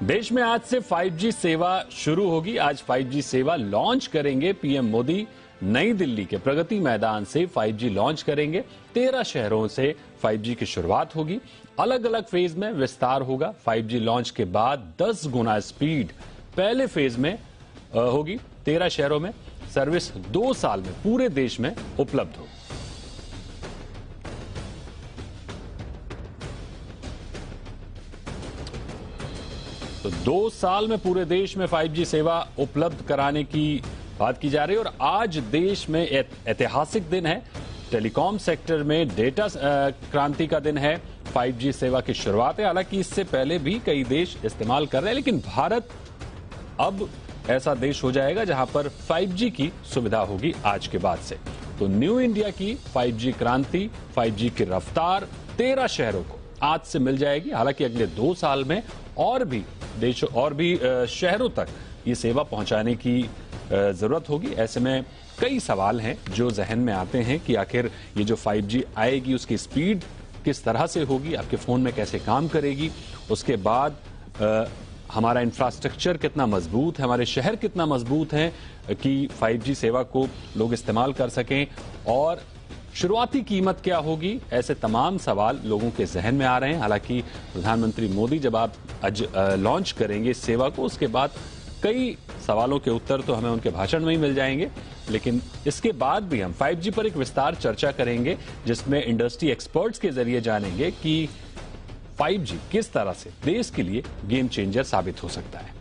देश में आज से 5G सेवा शुरू होगी। आज 5G सेवा लॉन्च करेंगे पीएम मोदी। नई दिल्ली के प्रगति मैदान से 5G लॉन्च करेंगे। 13 शहरों से 5G की शुरुआत होगी। अलग अलग फेज में विस्तार होगा। 5G लॉन्च के बाद 10 गुना स्पीड पहले फेज में होगी। 13 शहरों में सर्विस 2 साल में पूरे देश में उपलब्ध होगी। तो 2 साल में पूरे देश में 5G सेवा उपलब्ध कराने की बात की जा रही है और आज देश में ऐतिहासिक दिन है। टेलीकॉम सेक्टर में डेटा क्रांति का दिन है। 5G सेवा की शुरुआत है। हालांकि इससे पहले भी कई देश इस्तेमाल कर रहे हैं, लेकिन भारत अब ऐसा देश हो जाएगा जहां पर 5G की सुविधा होगी आज के बाद से। तो न्यू इंडिया की 5G क्रांति, 5G की रफ्तार 13 शहरों को आज से मिल जाएगी। हालांकि अगले 2 साल में और भी देशों और भी शहरों तक ये सेवा पहुंचाने की जरूरत होगी। ऐसे में कई सवाल हैं जो जहन में आते हैं कि आखिर ये जो 5G आएगी उसकी स्पीड किस तरह से होगी, आपके फोन में कैसे काम करेगी, उसके बाद हमारा इंफ्रास्ट्रक्चर कितना मजबूत है, हमारे शहर कितना मजबूत हैं कि 5G सेवा को लोग इस्तेमाल कर सकें, और शुरुआती कीमत क्या होगी। ऐसे तमाम सवाल लोगों के जहन में आ रहे हैं। हालांकि प्रधानमंत्री मोदी जब आप आज लॉन्च करेंगे इस सेवा को, उसके बाद कई सवालों के उत्तर तो हमें उनके भाषण में ही मिल जाएंगे, लेकिन इसके बाद भी हम 5G पर एक विस्तार चर्चा करेंगे जिसमें इंडस्ट्री एक्सपर्ट्स के जरिए जानेंगे कि 5G किस तरह से देश के लिए गेम चेंजर साबित हो सकता है।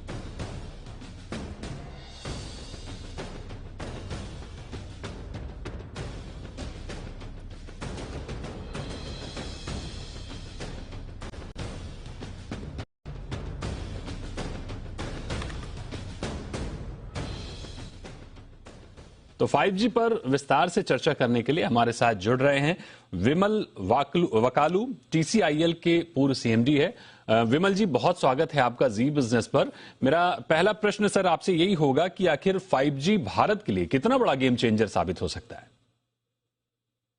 तो 5G पर विस्तार से चर्चा करने के लिए हमारे साथ जुड़ रहे हैं विमल वकालू, TCIL के पूर्व CMD है। विमल जी, बहुत स्वागत है आपका जी बिजनेस पर। मेरा पहला प्रश्न सर आपसे यही होगा कि आखिर 5G भारत के लिए कितना बड़ा गेम चेंजर साबित हो सकता है?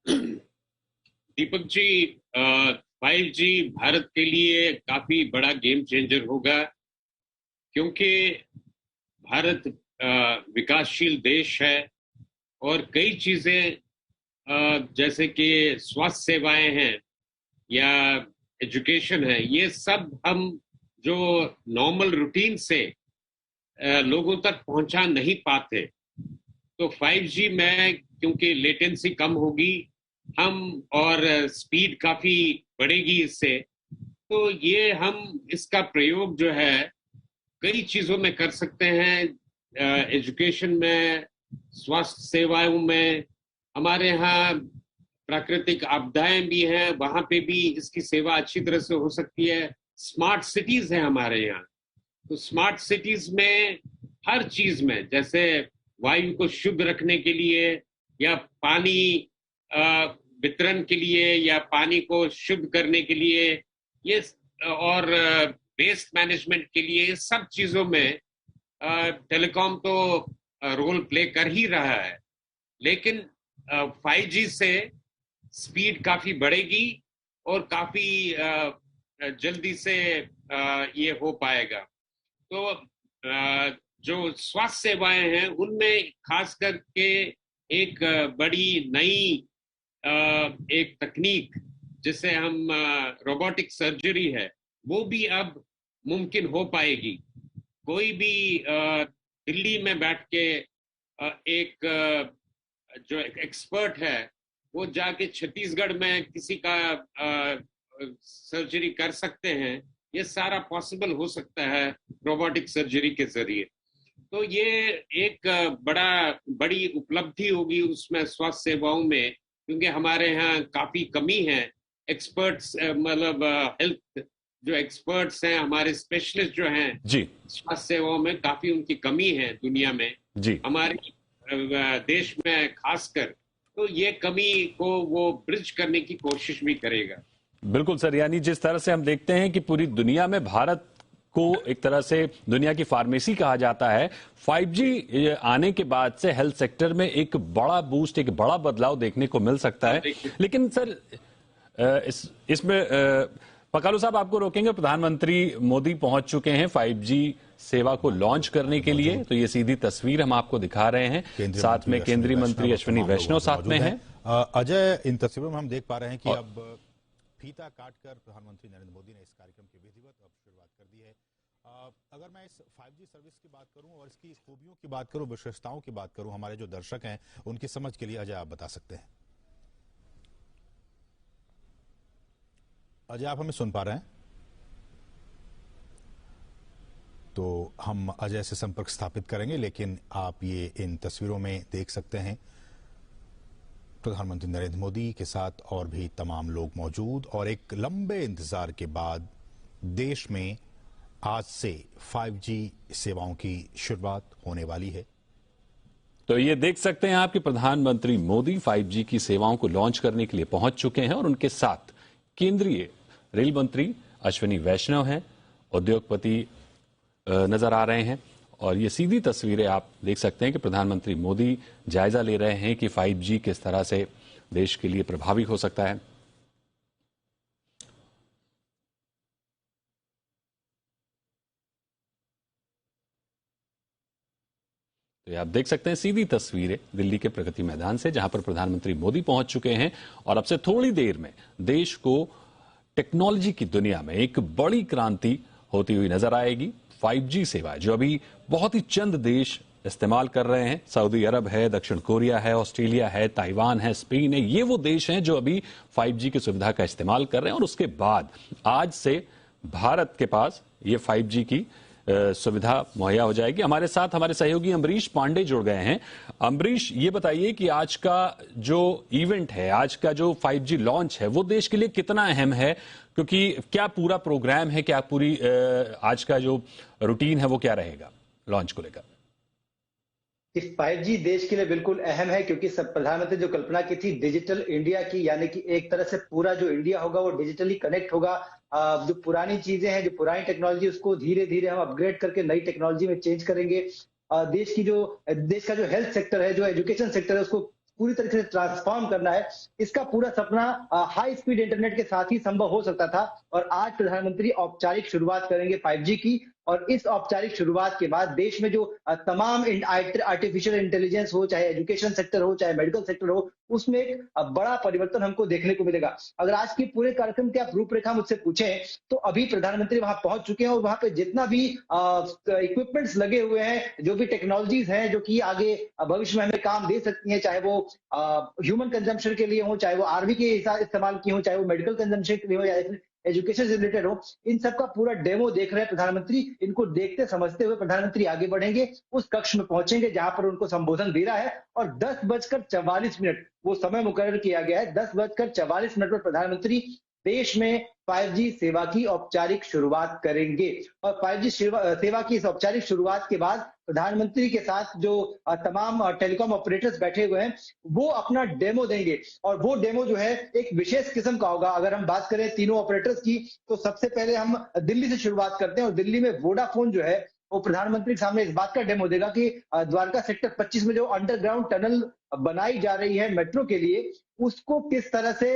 दीपक जी, 5G भारत के लिए काफी बड़ा गेम चेंजर होगा, क्योंकि भारत विकासशील देश है और कई चीजें जैसे कि स्वास्थ्य सेवाएं हैं या एजुकेशन है, ये सब हम जो नॉर्मल रूटीन से लोगों तक पहुंचा नहीं पाते। तो 5G में क्योंकि लेटेंसी कम होगी हम और स्पीड काफी बढ़ेगी इससे, तो ये हम इसका प्रयोग जो है कई चीजों में कर सकते हैं। एजुकेशन में, स्वास्थ्य सेवाओं में, हमारे यहाँ प्राकृतिक आपदाएं भी हैं, वहां पे भी इसकी सेवा अच्छी तरह से हो सकती है। स्मार्ट सिटीज है हमारे यहाँ, तो स्मार्ट सिटीज में हर चीज में, जैसे वायु को शुद्ध रखने के लिए या पानी वितरण के लिए या पानी को शुद्ध करने के लिए, ये और वेस्ट मैनेजमेंट के लिए, ये सब चीजों में टेलीकॉम तो रोल प्ले कर ही रहा है। लेकिन 5G से स्पीड काफी बढ़ेगी और काफी जल्दी से ये हो पाएगा। तो जो स्वास्थ्य सेवाएं हैं उनमें खास करके एक बड़ी नई एक तकनीक जिसे हम रोबोटिक सर्जरी है, वो भी अब मुमकिन हो पाएगी। कोई भी दिल्ली में बैठ के एक जो एक्सपर्ट है वो जाके छत्तीसगढ़ में किसी का सर्जरी कर सकते हैं। ये सारा पॉसिबल हो सकता है रोबोटिक सर्जरी के जरिए। तो ये एक बड़ी उपलब्धि होगी उसमें स्वास्थ्य सेवाओं में, क्योंकि हमारे यहाँ काफी कमी है एक्सपर्ट्स, मतलब हेल्थ जो एक्सपर्ट्स हैं, हमारे स्पेशलिस्ट जो हैं जी, स्वास्थ्य सेवाओं में काफी उनकी कमी है दुनिया में जी, हमारे देश में खासकर। तो ये कमी को वो ब्रिज करने की कोशिश भी करेगा। बिल्कुल सर। यानी जिस तरह से हम देखते हैं कि पूरी दुनिया में भारत को एक तरह से दुनिया की फार्मेसी कहा जाता है, 5G आने के बाद से हेल्थ सेक्टर में एक बड़ा बूस्ट, एक बड़ा बदलाव देखने को मिल सकता है। लेकिन सर इसमें पकालू साहब, आपको रोकेंगे। प्रधानमंत्री मोदी पहुंच चुके हैं 5G सेवा को लॉन्च करने के लिए। तो ये सीधी तस्वीर हम आपको दिखा रहे हैं। साथ में केंद्रीय मंत्री अश्विनी वैष्णव साथ में हैं। अजय, इन तस्वीरों में हम देख पा रहे हैं कि अब फीता काटकर प्रधानमंत्री नरेंद्र मोदी ने इस कार्यक्रम की विधिवत अब शुरुआत कर दी है। अगर मैं इस 5G सर्विस की बात करूं और इसकी खूबियों की बात करूं, विशेषताओं की बात करूं, हमारे जो दर्शक हैं उनकी समझ के लिए अजय आप बता सकते हैं? अजय, आप हमें सुन पा रहे हैं? तो हम अजय से संपर्क स्थापित करेंगे, लेकिन आप ये इन तस्वीरों में देख सकते हैं प्रधानमंत्री नरेंद्र मोदी के साथ और भी तमाम लोग मौजूद, और एक लंबे इंतजार के बाद देश में आज से 5G सेवाओं की शुरुआत होने वाली है। तो ये देख सकते हैं आप कि प्रधानमंत्री मोदी 5G की सेवाओं को लॉन्च करने के लिए पहुंच चुके हैं और उनके साथ केंद्रीय रेल मंत्री अश्विनी वैष्णव हैं, उद्योगपति नजर आ रहे हैं। और ये सीधी तस्वीरें आप देख सकते हैं कि प्रधानमंत्री मोदी जायजा ले रहे हैं कि 5G किस तरह से देश के लिए प्रभावी हो सकता है। तो आप देख सकते हैं सीधी तस्वीरें दिल्ली के प्रगति मैदान से, जहां पर प्रधानमंत्री मोदी पहुंच चुके हैं और अब से थोड़ी देर में देश को टेक्नोलॉजी की दुनिया में एक बड़ी क्रांति होती हुई नजर आएगी। 5G सेवा जो अभी बहुत ही चंद देश इस्तेमाल कर रहे हैं, सऊदी अरब है, दक्षिण कोरिया है, ऑस्ट्रेलिया है, ताइवान है, स्पेन है, ये वो देश हैं जो अभी 5G की सुविधा का इस्तेमाल कर रहे हैं। और उसके बाद आज से भारत के पास ये 5G की सुविधा मुहैया हो जाएगी। हमारे साथ हमारे सहयोगी अमरीश पांडे जुड़ गए हैं। अमरीश, ये बताइए कि आज का जो इवेंट है, आज का जो 5G लॉन्च है, वो देश के लिए कितना अहम है? क्योंकि क्या पूरा प्रोग्राम है, क्या पूरी आज का जो रूटीन है वो क्या रहेगा लॉन्च को लेकर? इस 5G देश के लिए बिल्कुल अहम है, क्योंकि सब प्रधानमंत्री जो कल्पना की थी डिजिटल इंडिया की, यानी कि एक तरह से पूरा जो इंडिया होगा वो डिजिटली कनेक्ट होगा। जो पुरानी चीजें हैं, जो पुरानी टेक्नोलॉजी, उसको धीरे धीरे हम अपग्रेड करके नई टेक्नोलॉजी में चेंज करेंगे। देश का जो हेल्थ सेक्टर है, जो एजुकेशन सेक्टर है, उसको पूरी तरीके से ट्रांसफॉर्म करना है। इसका पूरा सपना हाई स्पीड इंटरनेट के साथ ही संभव हो सकता था, और आज प्रधानमंत्री औपचारिक शुरुआत करेंगे 5G की। और इस औपचारिक शुरुआत के बाद देश में जो तमाम आर्टिफिशियल इंटेलिजेंस हो, चाहे एजुकेशन सेक्टर हो, चाहे मेडिकल सेक्टर हो, उसमें एक बड़ा परिवर्तन हमको देखने को मिलेगा। अगर आज के पूरे कार्यक्रम की आप रूपरेखा मुझसे पूछें, तो अभी प्रधानमंत्री वहां पहुंच चुके हैं और वहां पे जितना भी इक्विपमेंट्स लगे हुए हैं, जो भी टेक्नोलॉजीज हैं जो कि आगे भविष्य में हमें काम दे सकती हैं, चाहे वो ह्यूमन कंजम्पशन के लिए हो, चाहे वो आर्मी के इस्तेमाल की हो, चाहे वो मेडिकल कंजम्पशन के लिए हो, या एजुकेशन से रिलेटेड हो, इन सब का पूरा डेमो देख रहे हैं प्रधानमंत्री। इनको देखते समझते हुए प्रधानमंत्री आगे बढ़ेंगे, उस कक्ष में पहुंचेंगे जहां पर उनको संबोधन दे रहा है, और 10:44 वो समय मुकर्रर किया गया है। 10:44 पर प्रधानमंत्री देश में 5G सेवा की औपचारिक शुरुआत करेंगे। और 5G सेवा की इस औपचारिक शुरुआत के बाद प्रधानमंत्री के साथ जो तमाम टेलीकॉम ऑपरेटर्स बैठे हुए हैं, वो अपना डेमो देंगे। और वो डेमो जो है एक विशेष किस्म का होगा। अगर हम बात करें तीनों ऑपरेटर्स की, तो सबसे पहले हम दिल्ली से शुरुआत करते हैं, और दिल्ली में वोडाफोन जो है वो प्रधानमंत्री के सामने इस बात का डेमो देगा कि द्वारका सेक्टर 25 में जो अंडरग्राउंड टनल बनाई जा रही है मेट्रो के लिए, उसको किस तरह से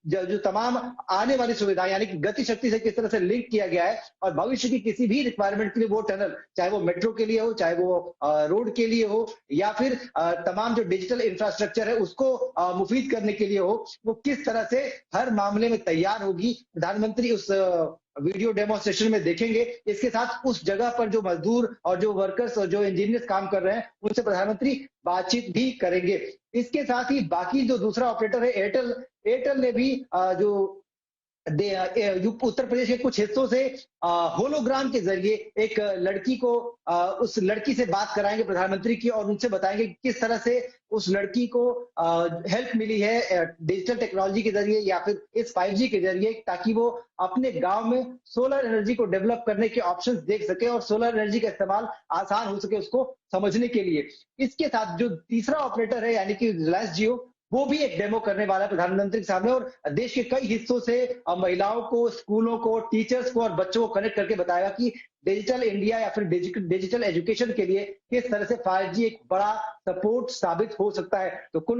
जो तमाम आने वाली सुविधाएं, यानी कि गति शक्ति से किस तरह से लिंक किया गया है, और भविष्य की किसी भी रिक्वायरमेंट के लिए वो टनल, चाहे वो मेट्रो के लिए हो, चाहे वो रोड के लिए हो, या फिर तमाम जो डिजिटल इंफ्रास्ट्रक्चर है उसको मुफीद करने के लिए हो, वो किस तरह से हर मामले में तैयार होगी, प्रधानमंत्री उस वीडियो डेमोन्स्ट्रेशन में देखेंगे। इसके साथ उस जगह पर जो मजदूर और जो वर्कर्स और जो इंजीनियर्स काम कर रहे हैं, उनसे प्रधानमंत्री बातचीत भी करेंगे। इसके साथ ही बाकी जो दूसरा ऑपरेटर है एयरटेल ने भी जो उत्तर प्रदेश के कुछ हिस्सों से होलोग्राम के जरिए एक लड़की को उस लड़की से बात कराएंगे प्रधानमंत्री की, और उनसे बताएंगे कि किस तरह से उस लड़की को हेल्प मिली है डिजिटल टेक्नोलॉजी के जरिए या फिर इस 5G के जरिए, ताकि वो अपने गांव में सोलर एनर्जी को डेवलप करने के ऑप्शंस देख सके और सोलर एनर्जी का इस्तेमाल आसान हो सके उसको समझने के लिए। इसके साथ जो तीसरा ऑपरेटर है, यानी कि रिलायंस जियो, वो भी एक डेमो करने वाला है प्रधानमंत्री के सामने, और देश के कई हिस्सों से महिलाओं को, स्कूलों को, टीचर्स को और बच्चों को कनेक्ट करके बताएगा कि डिजिटल इंडिया या फिर डिजिटल एजुकेशन के लिए किस तरह से 5G एक बड़ा सपोर्ट साबित हो सकता है। तो कुल